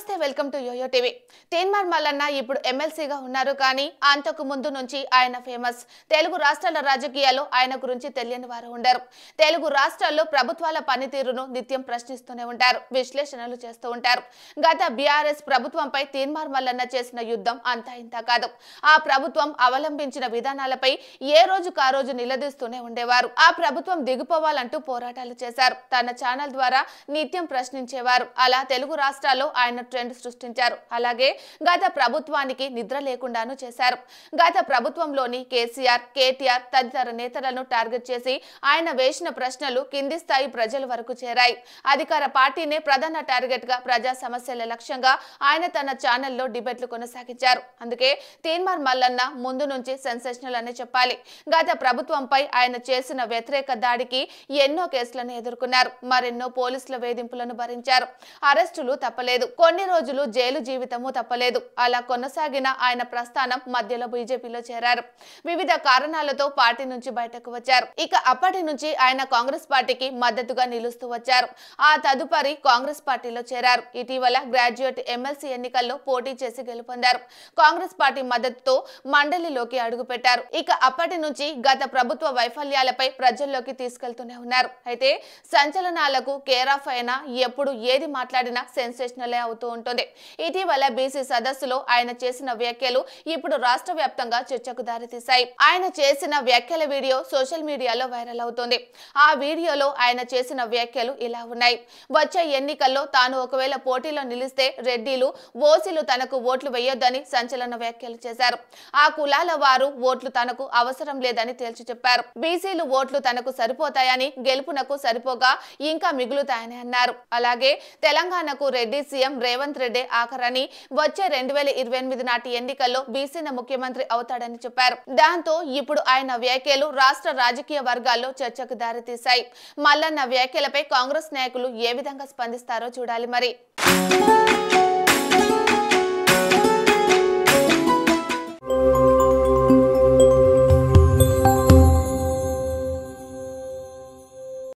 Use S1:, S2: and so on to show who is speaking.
S1: నమస్తే welcome to YoYo TV. Teenmar Mallanna ఇప్పుడు ఎమ్మెల్సీగా ఉన్నారు కానీ అంతకు ముందు నుంచి ఆయన ఫేమస్. తెలుగు రాష్ట్రాల రాజకీయాల్లో ఆయన గురించి తెలియని వారు ఉండరు. తెలుగు రాష్ట్రాల్లో ప్రభుత్వాల పనితీరును నిత్యం ప్రశ్నిస్తూనే ఉంటారు, విశ్లేషణలు చేస్తూ ఉంటారు. గత బీఆర్ఎస్ ప్రభుత్వంపై తీన్మార్ మల్లన్న చేసిన యుద్ధం అంతా ఇంత కాదు. ఆ ప్రభుత్వం అవలంబించిన విధానాలపై ఏ రోజుకు ఆ రోజు నిలదీస్తూనే ఉండేవారు. ఆ ప్రభుత్వం దిగిపోవాలంటూ పోరాటాలు చేశారు. తన ఛానల్ ద్వారా నిత్యం ప్రశ్నించేవారు. అలా తెలుగు రాష్ట్రాల్లో ఆయన ట్రెండ్ సృష్టించారు. అలాగే గత ప్రభుత్వానికి నిద్ర లేకుండాను చేశారు. గత ప్రభుత్వంలోని కేసీఆర్, కేటీఆర్ తదితర నేతలను టార్గెట్ చేసి ఆయన వేసిన ప్రశ్నలు కింది స్థాయి ప్రజల వరకు చేరాయి. అధికార పార్టీనే ప్రధాన టార్గెట్ గా ప్రజా సమస్యల లక్ష్యంగా ఆయన తన ఛానల్లో డిబేట్లు కొనసాగించారు. అందుకే తీన్మార్ మల్లన్న ముందు నుంచి సెన్సేషనల్ అనే చెప్పాలి. గత ప్రభుత్వంపై ఆయన చేసిన వ్యతిరేక దాడికి ఎన్నో కేసులను ఎదుర్కొన్నారు. మరెన్నో పోలీసుల వేధింపులను భరించారు. అరెస్టులు తప్పలేదు. కొన్ని రోజులు జైలు జీవితము తప్పలేదు. అలా కొనసాగిన ఆయన ప్రస్థానం మధ్యలో బీజేపీలో చేరారు. వివిధ కారణాలతో పార్టీ నుంచి బయటకు వచ్చారు. ఇక అప్పటి నుంచి ఆయన కాంగ్రెస్ పార్టీకి మద్దతుగా నిలుస్తూ వచ్చారు. ఆ తదుపరి కాంగ్రెస్ పార్టీలో చేరారు. ఇటీవల గ్రాడ్యుయేట్ ఎమ్మెల్సీ ఎన్నికల్లో పోటీ చేసి గెలుపొందారు. కాంగ్రెస్ పార్టీ మద్దతుతో మండలిలోకి అడుగుపెట్టారు. ఇక అప్పటి నుంచి గత ప్రభుత్వ వైఫల్యాలపై ప్రజల్లోకి తీసుకెళ్తూనే ఉన్నారు. అయితే సంచలనాలకు కేర్ ఆఫ్ అయినా ఎప్పుడు ఏది మాట్లాడినా సెన్సేషనలే అవుతూ ఉంటుంది. ఇటీవల బీసీ సదస్సులో ఆయన చేసిన వ్యాఖ్యలు ఇప్పుడు రాష్ట్ర వ్యాప్తంగా చర్చకు దారితీశాయి. ఆయన చేసిన వ్యాఖ్యల వీడియో సోషల్ మీడియాలో వైరల్ అవుతుంది. ఆ వీడియోలో ఆయన చేసిన వ్యాఖ్యలు ఇలా ఉన్నాయి. వచ్చే ఎన్నికల్లో తాను ఒకవేళ పోటీలో నిలిస్తే రెడ్డిలు, ఓసీలు తనకు ఓట్లు వేయొద్దని సంచలన వ్యాఖ్యలు చేశారు. ఆ కులాల వారు ఓట్లు తనకు అవసరం లేదని తేల్చి చెప్పారు. బీసీలు ఓట్లు తనకు సరిపోతాయని, గెలుపునకు సరిపోగా ఇంకా మిగులుతాయని అన్నారు. అలాగే తెలంగాణకు రెడ్డి సీఎం రేవంత్ రెడ్డి ఆఖరని, వచ్చే 2028 నాటి ఎన్నికల్లో బీసీన ముఖ్యమంత్రి అవుతాడని చెప్పారు. దాంతో ఇప్పుడు ఆయన వ్యాఖ్యలు రాష్ట్ర రాజకీయ వర్గాల్లో చర్చకు దారితీశాయి. మల్లన్న వ్యాఖ్యలపై కాంగ్రెస్ నాయకులు ఏ విధంగా స్పందిస్తారో చూడాలి మరి.